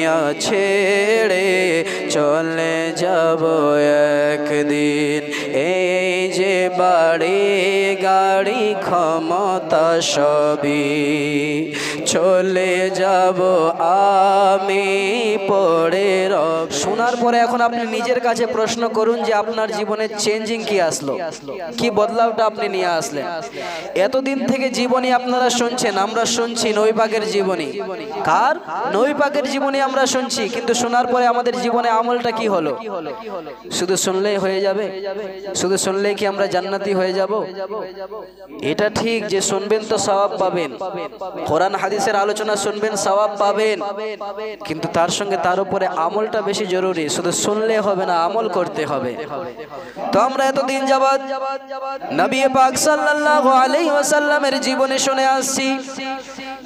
দুনিয়া ছেড়ে চলে যাব একদিন। এই যে বাড়ি গাড়ি ক্ষমতা সবই চলে যাব আমি পড়ে রব। শোনার পরে এখন আপনি নিজের কাছে প্রশ্ন করুন যে আপনার জীবনে চেঞ্জিং কি আসলো, কি বদলাওটা আপনি নিয়ে আসলেন। এতদিন থেকে জীবনী আপনারা শুনছেন, আমরা শুনছি নবী পাকের জীবনী। কার? নবী পাকের জীবনী আমরা শুনছি, কিন্তু শোনার পরে আমাদের জীবনে আমলটা কি হলো? শুধু শুনলেই হয়ে যাবে? শুধু শুনলেই কি আমরা জান্নাতি হয়ে যাব? এটা ঠিক যে শুনবেন তো সওয়াব পাবেন, কোরআন হাদিসের আলোচনা শুনবেন সওয়াব পাবেন, কিন্তু তার সঙ্গে তার উপরে আমলটা বেশি জরুরি। শুধু শুনলে হবে না, আমল করতে হবে। তো আমরা এতদিন যাবত নবী পাক সাল্লাল্লাহু আলাইহি ওয়াসাল্লামের জীবনে শুনে আসছি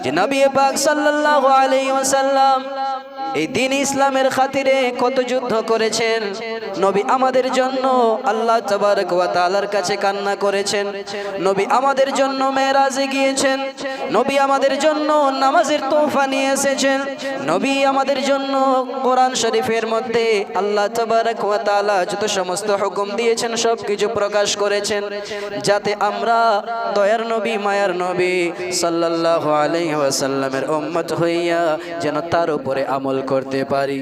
যে নবী পাক সাল্লাল্লাহু আলাইহি ওয়াসাল্লাম এই দ্বীন ইসলামের খাতিরে কত যুদ্ধ করেছেন। নবী আমাদের জন্য আল্লাহ তাবারক ওয়া তাআলার কাছে কান্না করেছেন। নবী আমাদের জন্য মেরাজে গিয়েছেন। নবী আমাদের জন্য নামাজের তোহফা নিয়ে এসেছেন। নবী আমাদের জন্য কোরআন শরীফের মধ্যে আল্লাহ তাবারক ওয়া তাআলা যত সমস্ত হুকুম দিয়েছেন সব কিছু প্রকাশ করেছেন, যাতে আমরা দয়ার নবী মায়ার নবী সাল্লাল্লাহু আলাইহি ওয়াসাল্লামের উম্মত হইয়া যেন তার উপরে আমল করতে পারি।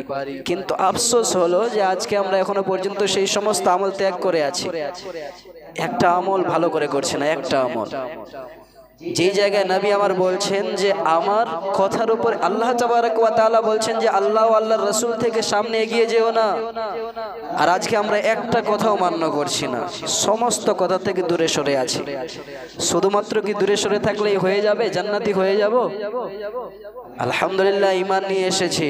কিন্তু আফসোস হলো যে আজকে আমরা এখনো পর্যন্ত সেই সমস্ত আমল ত্যাগ করে আছি। একটা আমল ভালো করে করছি না, একটা আমল। যে জায়গায় নবী আমার বলছেন যে আমার কথার উপর আল্লাহ তাবারক ওয়া তাআলা বলছেন যে আল্লাহ ও আল্লাহর রাসূল থেকে সামনে এগিয়ে যেও না, আর আজকে আমরা একটা কথাও মান্য করছি না, সমস্ত কথা থেকে দূরে সরে আছি। শুধুমাত্র কি দূরে সরে থাকলেই হয়ে যাবে, জান্নাতি হয়ে যাব? আলহামদুলিল্লাহ ঈমান নিয়ে এসেছি।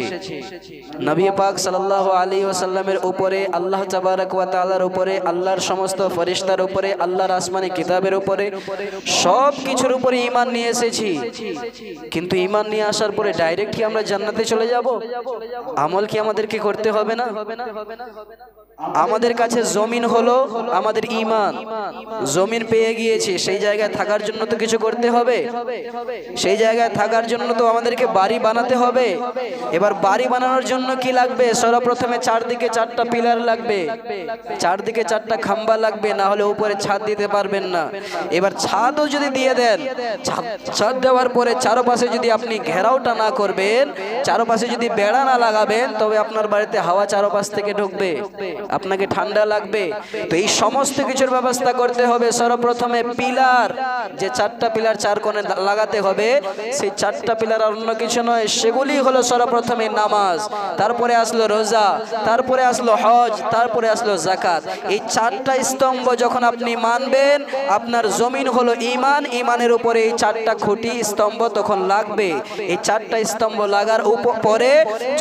নবী পাক সাল্লাল্লাহু আলাইহি ওয়াসাল্লামের উপরে, আল্লাহ তাবারক ওয়া তাআলার উপরে, আল্লাহর সমস্ত ফেরেশতার উপরে, আল্লাহর আসমানি কিতাবের উপরে, সব কিছুর উপরে ঈমান নিয়ে এসেছি। কিন্তু ঈমান নিয়ে আসার পরে ডাইরেক্ট কি আমরা জান্নাতে চলে যাব? আমল কি আমাদেরকে করতে হবে না? আমাদের কাছে জমিন হলো আমাদের ঈমান। জমিন পেয়ে গিয়েছি, সেই জায়গায় থাকার জন্য তো কিছু করতে হবে। সেই জায়গায় থাকার জন্য তো আমাদেরকে বাড়ি বানাতে হবে। এবার বাড়ি বানানোর জন্য কি লাগবে? সর্বপ্রথমে চারদিকে চারটা পিলার লাগবে, চারদিকে চারটা খাম্বা লাগবে, না হলে উপরে ছাদ দিতে পারবেন না। এবার ছাদও যদি দিয়ে দেন, ছাদ দেওয়ার পরে চারপাশে যদি আপনি ঘেরাওটা না করবেন, চারপাশে যদি বেড়া না লাগাবেন, তবে আপনার বাড়িতে হাওয়া চারপাশ থেকে ঢুকবে, আপনাকে ঠান্ডা লাগবে। তো এই সমস্ত কিছুর ব্যবস্থা করতে হবে। সর্বপ্রথমে পিলার, যে চারটা পিলার চার কোণে লাগাতে হবে, সেই চারটা পিলার আর অন্য কিছু নয়, সেগুলি হলো সর্বপ্রথমে নামাজ, তারপরে আসলো রোজা, তারপরে আসলো হজ, তারপরে আসলো যাকাত। এই চারটা স্তম্ভ যখন আপনি মানবেন, আপনার জমিন হলো ঈমান, ঈমানের উপরে এই চারটা খুঁটি স্তম্ভ তখন লাগবে। এই চারটা স্তম্ভ লাগার পরে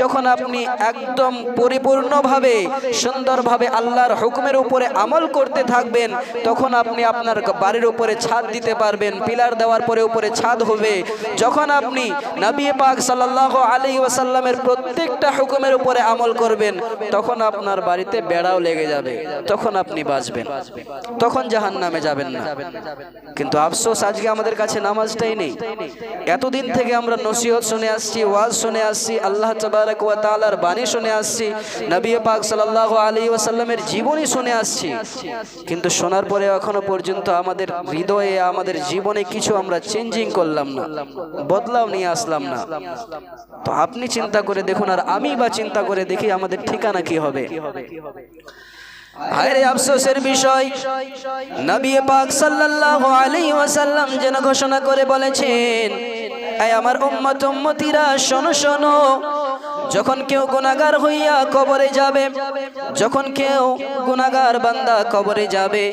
যখন আপনি একদম পরিপূর্ণভাবে সুন্দরভাবে আল্লাহর হুকুমের উপরে আমল করতে থাকবেন, তখন আপনি আপনার বাড়ির উপরে ছাদ দিতে পারবেন। পিলার দেওয়ার পরে উপরে ছাদ হবে। যখন আপনি নবী পাক সাল্লাল্লাহু আলাইহি ওয়াসাল্লামের প্রত্যেকটা হুকুমের উপরে আমল করবেন, তখন আপনার বাড়িতে বেড়াও লেগে যাবে, তখন আপনি বাঁচবেন, তখন জাহান্নামে যাবেন না। কিন্তু আফসোস আজকে আমাদের কাছে নামাজটাই নেই। এতদিন থেকে আমরা নসিহত শুনে আসছি, ওয়াজ শুনে আসছি, আল্লাহ তাবারক ওয়া তাআলার বাণী শুনে আসছি, নবী পাক সাল্লাল্লাহু আলাইহি ওয়াসাল্লামের জীবনী শুনে আসছি, কিন্তু শোনার পরে এখনো পর্যন্ত আমাদের হৃদয়ে, আমাদের জীবনে কিছু আমরা চেঞ্জিং করলাম না, বদলাও নিয়ে আসলাম না। তো আপনি চিন্তা করে দেখুন, আর আমি বা চিন্তা করে দেখি আমাদের ঠিকানা কি হবে। হায়রে আফসোসের বিষয়, নবী পাক সাল্লাল্লাহু আলাইহি ওয়াসাল্লাম যেন ঘোষণা করে বলেছেন, আয় আমার উম্মত উম্মতিরা শোনো শোনো, যখন কেউ গুনাহগার হইয়া কবরে যাবে, যখন কেউ গুনাহগার বান্দা কবরে যাবে,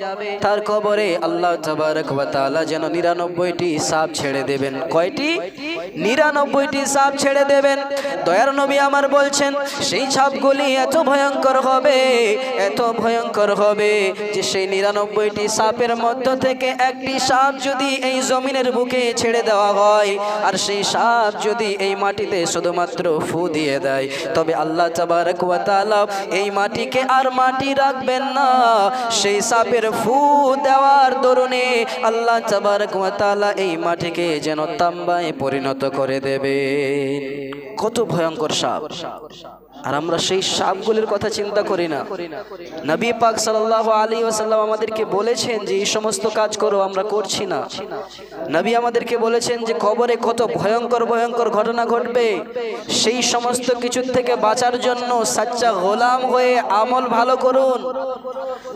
তার কবরে আল্লাহ তাবারক ওয়া তাআলা যেন 99টি সাপ ছেড়ে দেবেন। কয়টি? 99টি সাপ ছেড়ে দেবেন। দয়ার নবী আমার বলছেন, সেই সাপগুলি এত ভয়ঙ্কর হবে, এত ভয়ঙ্কর হবে যে সেই 99টি সাপের মধ্য থেকে একটি সাপ যদি এই জমিনের বুকে ছেড়ে দেওয়া হয়, আর সেই সাপ যদি এই মাটিতে শুধুমাত্র ফু দিয়ে দেয়, তবে আল্লাহ তাবারক ওয়া তাআলা এই মাটিকে আর মাটি রাখবেন না। সেই সাপের ফু দেওয়ার দরুনে আল্লাহ তাবারক ওয়া তাআলা এই মাটিকে যেন তাম্বায় পরিণত করে দেবে। কত ভয়ঙ্কর সাপ! আর আমরা সেই সাপগুলির কথা চিন্তা করি না। নবী পাক সাল্লাল্লাহু আলাইহি ওয়াসাল্লাম আমাদেরকে বলেছেন যে এই সমস্ত কাজ করো, আমরা করছি না। নবী আমাদেরকে বলেছেন যে কবরে কত ভয়ঙ্কর ভয়ঙ্কর ঘটনা ঘটবে, সেই সমস্ত কিছু থেকে বাঁচার জন্য সাচ্চা গোলাম হয়ে আমল ভালো করুন।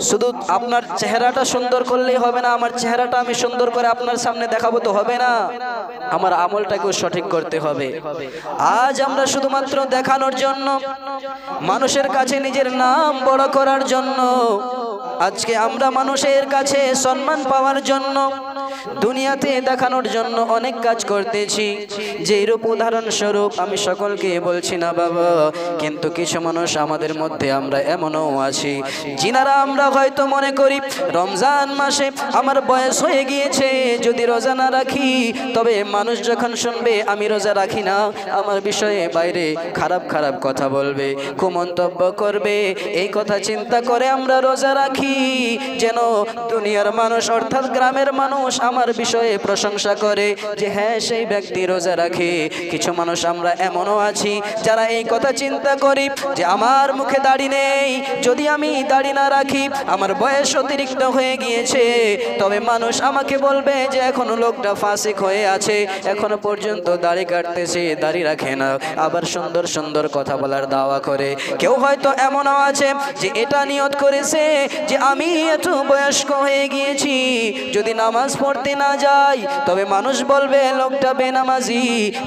শুধু আপনার চেহারাটা সুন্দর করলেই হবে না, আমার চেহারাটা আমি সুন্দর করে আপনার সামনে দেখাবো তো হবে না, আমার আমলটাকেও সঠিক করতে হবে। আজ আমরা শুধুমাত্র দেখানোর জন্য, মানুষের কাছে নিজের নাম বড় করার জন্য, আজকে আমরা মানুষের কাছে সম্মান পাওয়ার জন্য, দুনিয়াতে দেখানোর জন্য অনেক কাজ করতেছি। যেরূপ উদাহরণস্বরূপ আমি সকলকে বলছি না বাবা, কিন্তু কিছু মানুষ আমাদের মধ্যে আমরা এমনও আছি যিনারা আমরা হয়তো মনে করি রমজান মাসে আমার বয়স হয়ে গিয়েছে, যদি রোজা না রাখি তবে মানুষ যখন শুনবে আমি রোজা রাখি না, আমার বিষয়ে বাইরে খারাপ খারাপ কথা বলবে, কুমন্তব্য করবে। এই কথা চিন্তা করে আমরা রোজা রাখি যেন দুনিয়ার মানুষ অর্থাৎ গ্রামের মানুষ আমার বিষয়ে প্রশংসা করে যে হ্যাঁ সেই ব্যক্তি রোজা রাখে। কিছু মানুষ আমরা এমনও আছি যারা এই কথা চিন্তা করি যে আমার মুখে দাড়ি নেই, যদি আমি দাড়ি না রাখি, আমার বয়স অতিরিক্ত হয়ে গিয়েছে, তবে মানুষ আমাকে বলবে যে এখনো লোকটা ফাসিক হয়ে আছে, এখনো পর্যন্ত দাড়ি কাটতেছে, দাড়ি রাখে না, আবার সুন্দর সুন্দর কথা বলার দাওয়া করে। কেউ হয়তো এমনও আছে যে এটা নিয়ত করেছে যে আমি এত বয়স্ক হয়ে গিয়েছি, যদি নামাজ পড়তে না যাই তবে মানুষ বলবে লোকটা বেনামাজি।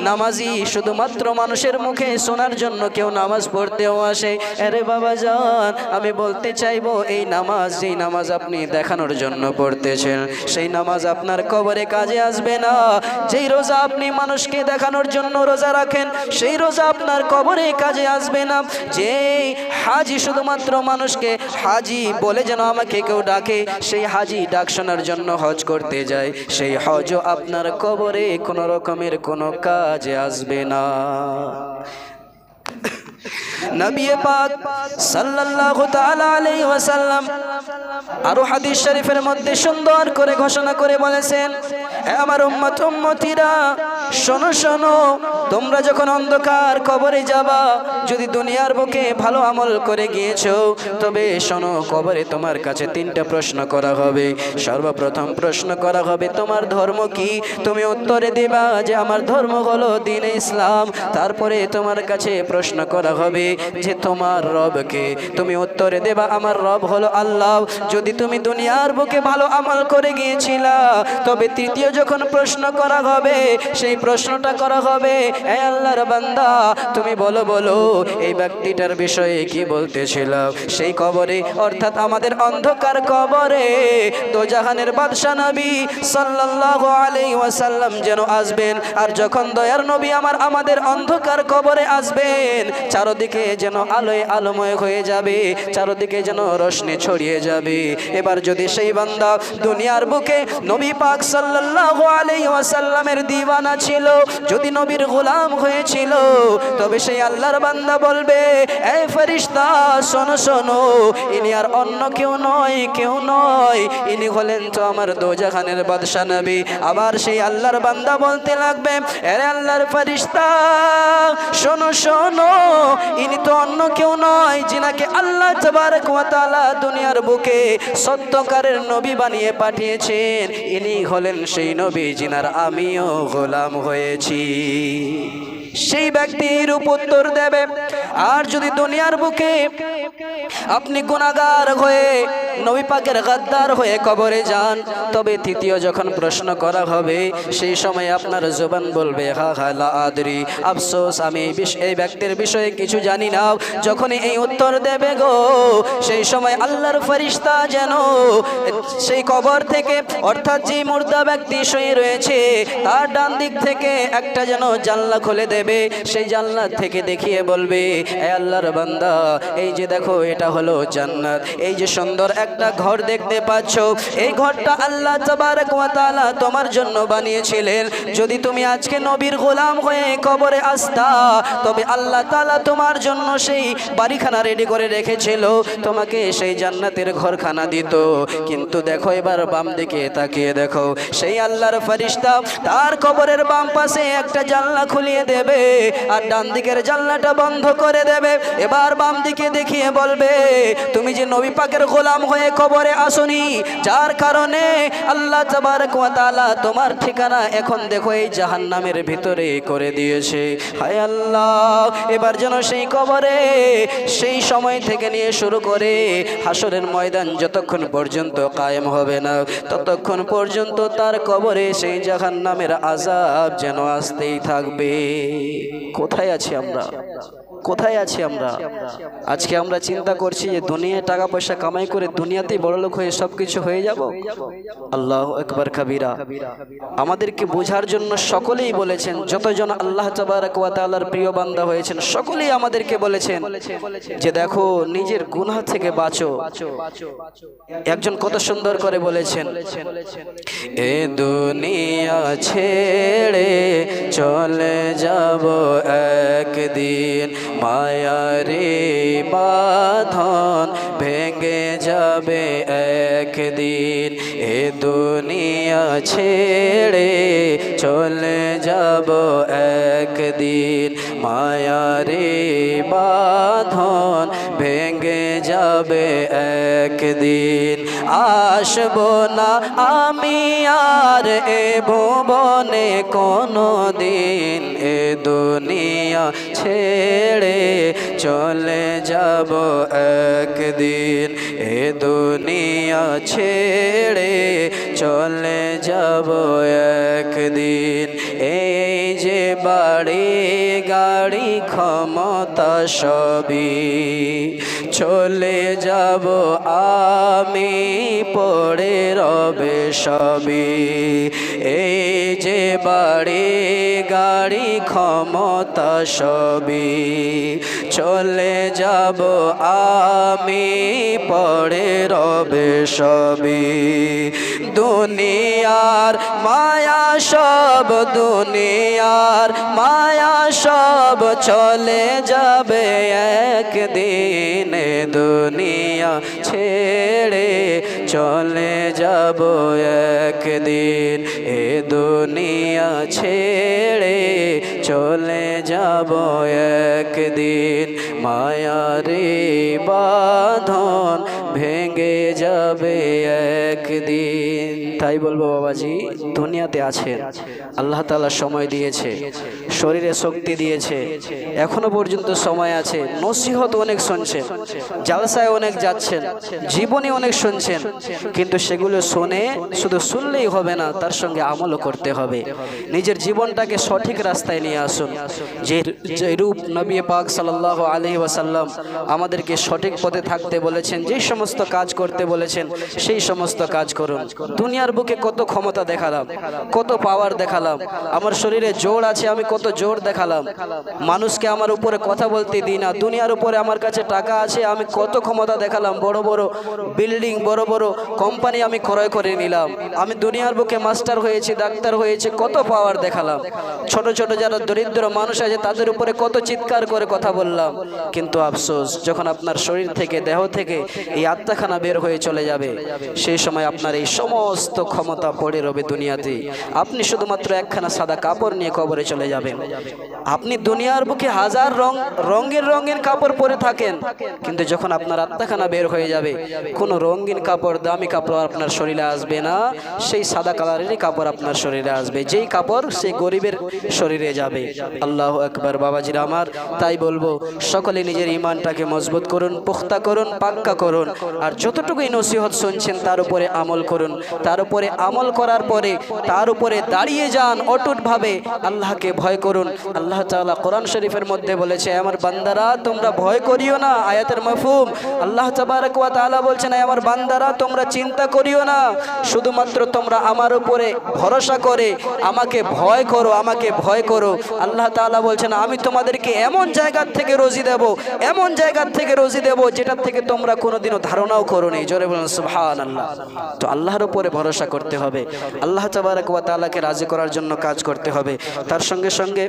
নামাজি শুধুমাত্র মানুষের মুখে শোনার জন্য কেউ নামাজ পড়তেও আসে। আরে বাবা জান, আমি বলতে চাইবো এই নামাজ, যেই নামাজ আপনি দেখানোর জন্য পড়তেছেন, সেই নামাজ আপনার কবরে কাজে আসবে না। যেই রোজা আপনি মানুষকে দেখানোর জন্য রোজা রাখেন, সেই রোজা আপনার কবরে কাজে আসবে না। যেই হাজি শুধুমাত্র মানুষকে হাজি বলে যেন আমাকে কেউ ডাকে, সেই হাজি ডাক শোনার জন্য হজ করতে যায়, সেই হজও আপনার কবরে কোনো রকমের কোনো কাজে আসবে না। নবী পাক সাল্লাল্লাহু তাআলা আলাইহি ওয়াসাল্লাম আরো হাদিস শরীফের মধ্যে সুন্দর করে ঘোষণা করে বলেছেন, হে আমার উম্মত উম্মতিরা, শোনো শোনো, তোমরা যখন অন্ধকার কবরে যাবা, যদি দুনিয়ার বুকে ভালো আমল করে গিয়েছো, তবে শোনো কবরে তোমার কাছে তিনটা প্রশ্ন করা হবে। সর্বপ্রথম প্রশ্ন করা হবে তোমার ধর্ম কি, তুমি উত্তরে দিবা যে আমার ধর্ম হলো দ্বীন ইসলাম। তারপরে তোমার কাছে প্রশ্ন করা হবে যে তোমার রব কে, তুমি উত্তরে দেবা আমার রব হলো আল্লাহ। যদি তুমি দুনিয়ার বুকে ভালো আমল করে গিয়েছিলা, তবে তৃতীয় যখন প্রশ্ন করা হবে, সেই প্রশ্নটা করা হবে, হে আল্লাহর বান্দা তুমি বলো বলো এই ব্যক্তিটার বিষয়ে কি বলতেছিল। সেই কবরে অর্থাৎ আমাদের অন্ধকার কবরে দোজাহানের বাদশা নবী সাল্লাল্লাহু আলাইহি ওয়াসাল্লাম যেন আসবেন। আর যখন দয়ার নবী আমাদের অন্ধকার কবরে আসবেন, চারদিকে যেন আলোয় আলোময় হয়ে যাবে, চারদিকে যেন রোশনি ছড়িয়ে যাবে। এবার যদি সেই বান্দা দুনিয়ার বুকে নবী পাক সাল্লাল্লাহু আলাইহি ওয়াসাল্লামের দিওয়ানা ছিল, যদি নবীর গোলাম হয়েছিল, তবে সেই আল্লাহর বান্দা বলবে, এই ফেরেশতা শোনো শোনো, ইনি আর অন্য কেউ নয়, কেউ নয়, ইনি হলেন তো আমার দোজাহানের বাদশা নবী। আবার সেই আল্লাহর বান্দা বলতে লাগবে, আরে আল্লাহর ফেরেশতা শোনো শোনো, ইনি তো অন্য কেউ নয়, যিনাকে আল্লাহ তাবারক ওয়া তাআলা দুনিয়ার বুকে সত্যকারের নবী বানিয়ে পাঠিয়েছেন, ইনি হলেন সেই নবী যিনার আমিও গোলাম হয়েছি। সেই ব্যক্তির উত্তর দেবে। আর যদি দুনিয়ার বুকে আপনি গুনাহগার হয়ে নবী পাকের গাদ্দার হয়ে কবরে যান, তবে তৃতীয় যখন প্রশ্ন করা হবে, সেই সময় আপনার জবান বলবে হা হা লা আদরি, আফসোস আমি এই ব্যক্তির বিষয়ে কিছু জানি না। যখনই এই উত্তর দেবে গো, সেই সময় আল্লাহর ফেরেশতা যেন সেই কবর থেকে অর্থাৎ যে মুর্দা ব্যক্তি শুয়ে রয়েছে তার ডান দিক থেকে একটা যেন জানলা খুলে দেবে, সেই জানলা থেকে দেখিয়ে বলবে, এ আল্লাহর বান্দা, এই যে দেখো এটা হলো জান্নাত, এই যে সুন্দর একটা ঘর দেখতে পাচ্ছ, এই ঘরটা আল্লাহ তাবারক ওয়া তাআলা তোমার জন্য বানিয়েছিলেন। যদি তুমি আজকে নবীর গোলাম হয়ে কবরে আসতা, তবে আল্লাহ তাআলা তোমার জন্য সেই বাড়িখানা রেডি করে রেখেছিল, তোমাকে সেই জান্নাতের ঘরখানা দিত। কিন্তু দেখো এবার বাম দিকে তাকিয়ে দেখো, সেই আল্লাহর ফেরেশতা তার কবরের বাম পাশে একটা জানলা খুলিয়ে দেবে আর ডান দিকের জানলাটা বন্ধ করে দেবে। এবার বাম দিকে দেখিয়ে বলবে, তুমি যে নবী পাকের গোলাম হয়ে কবরে আসনি, যার কারণে আল্লাহ তাবারক ওয়া তাআলা তোমার ঠিকানা এখন দেখো এই জাহান্নামের ভিতরে করে দিয়েছে। হায় আল্লাহ, এবার যেন সেই কবরে সেই সময় থেকে নিয়ে শুরু করে হাসরের ময়দান যতক্ষণ পর্যন্ত কায়েম হবে না, ততক্ষণ পর্যন্ত তার কবরে সেই জাহান্নামের আযাব যেন আসতেই থাকবে। কোথায় আছি আমরা? কোথায় আছি আমরা? আজকে আমরা চিন্তা করছি যে দুনিয়ায় টাকা পয়সা কামাই করে দুনিয়াতেই বড়লোক হয়ে সবকিছু হয়ে যাব। আল্লাহু আকবার কাবীরা। আমাদেরকে বোঝার জন্য সকলেই বলেছেন, যতজন আল্লাহ তাবারক ওয়া তাআলার প্রিয় বান্দা হয়েছেন সকলেই আমাদেরকে বলেছেন যে দেখো নিজের গুনাহ থেকে বাঁচো। একজন কত সুন্দর করে বলেছেন, এ দুনিয়া ছেড়ে চলে যাব একদিন, মায়ারে বাঁধন ভেঙে যাবে একদিন। এ দুনিয়া ছেড়ে চলে যাব একদিন, মায়ারে বাঁধন ভেঙে যাবে একদিন। আসবো না আমি আর এ ভুবনে কোনো দিন, এ দুনিয়া ছেড়ে চলে যাব একদিন, এ দুনিয়া ছেড়ে চলে যাব একদিন। এই যে বাড়ি গাড়ি ক্ষমতা সবই চলে যাব আমি, পড়ে রবে সবই। এই যে বাড়ি গাড়ি ক্ষমতা সবই চলে যাব আমি, পড়ে রবে সবই। দুনিয়ার মায়া সব, দুনিয়ার মায়া সব চলে যাবে একদিন, দুনিয়া ছেড়ে চলে যাব একদিন, এ দুনিয়া ছেড়ে চলে যাব একদিন। মায়ারে বাঁধন ভেঙে যাবে একদিন। তাই বলবো বাবাজি, দুনিয়াতে আছেন, আল্লাহ তাআলা সময় দিয়েছে, শরীরে শক্তি দিয়েছে, এখনো পর্যন্ত সময় আছে। নসিহত অনেক শুনছেন, জালসায় অনেক যাচ্ছেন, জীবনে অনেক শুনছেন, কিন্তু সেগুলো শুনে শুধু শুনলেই হবে না, তার সঙ্গে আমলও করতে হবে। নিজের জীবনটাকে সঠিক রাস্তায় নিয়ে আসুন। যে রূপ নবী পাক সাল্লাল্লাহু আলাইহি ওয়াসাল্লাম আমাদেরকে সঠিক পথে থাকতে বলেছেন, যে সমস্ত কাজ করতে বলেছেন সেই সমস্ত কাজ করুন। দুনিয়ার বুকে কত ক্ষমতা দেখালাম, কত পাওয়ার দেখালাম, আমার শরীরে জোর আছে, আমি কত জোর দেখালাম, মানুষকে আমার উপরে কথা বলতে দিই না। দুনিয়ার উপরে আমার কাছে টাকা আছে, আমি কত ক্ষমতা দেখালাম, বড় বড় বিল্ডিং, বড় বড় কোম্পানি আমি ক্রয় করে নিলাম। আমি দুনিয়ার বুকে মাস্টার হয়েছি, ডাক্তার হয়েছি, কত পাওয়ার দেখালাম। ছোট ছোট যারা দরিদ্র মানুষ আছে তাদের উপরে কত চিৎকার করে কথা বললাম। কিন্তু আফসোস, যখন আপনার শরীর থেকে, দেহ থেকে এই আত্মাখানা বের হয়ে চলে যাবে, সেই সময় আপনার এই সমস্ত ক্ষমতা পড়ে রবে দুনিয়াতে। আপনি শুধুমাত্র একখানা সাদা কাপড় নিয়ে কবরে চলে যাবেন। আপনি দুনিয়ার বুকে হাজার রঙের কাপড় পরে থাকেন, কিন্তু যখন আপনার আত্মাখানা বের হয়ে যাবে, কোনো রঙিন কাপড়, দামি কাপড় আপনার শরীরে আসবে না, সেই সাদা কালারেরই কাপড় আপনার শরীরে আসবে, যেই কাপড় সেই গরিবের শরীরে যাবে। আল্লাহু আকবার বাবাজিরা আমার। তাই বলবো, সকলে নিজের ঈমানটাকে মজবুত করুন, পুখতা করুন, পাক্কা করুন, আর যতটুকুই নসিহত শুনছেন তার উপরে আমল করুন। তার উপরে আমল করার পরে তার উপরে দাঁড়িয়ে যান অটুটভাবে, আল্লাহকে ভয় করুন। আল্লাহ তাআলা কোরআন শরীফের মধ্যে বলেছে, আমার বান্দারা তোমরা ভয় করিও না। আয়াতের মাফহুম, আল্লাহ তাবারক ওয়া তাআলা বলছেন, আমার বান্দারা তোমরা চিন্তা করিও না, শুধুমাত্র তোমরা আমার উপরে ভরসা করে আমাকে ভয় করো, আমাকে ভয় করো। আল্লাহ তাআলা বলছেন, আমি তোমাদেরকে এমন জায়গার থেকে রুজি দেব, এমন জায়গার থেকে রুজি দেব যেটার থেকে তোমরা কোনোদিনও ধারণাও করোনি। জোরে বলুন সুবহানাল্লাহ। তো আল্লাহর উপরে ভরসা করতে হবে, আল্লাহ তাবারক ওয়া তাআলাকে রাজি করার জন্য কাজ করতে হবে। তার সঙ্গে সঙ্গে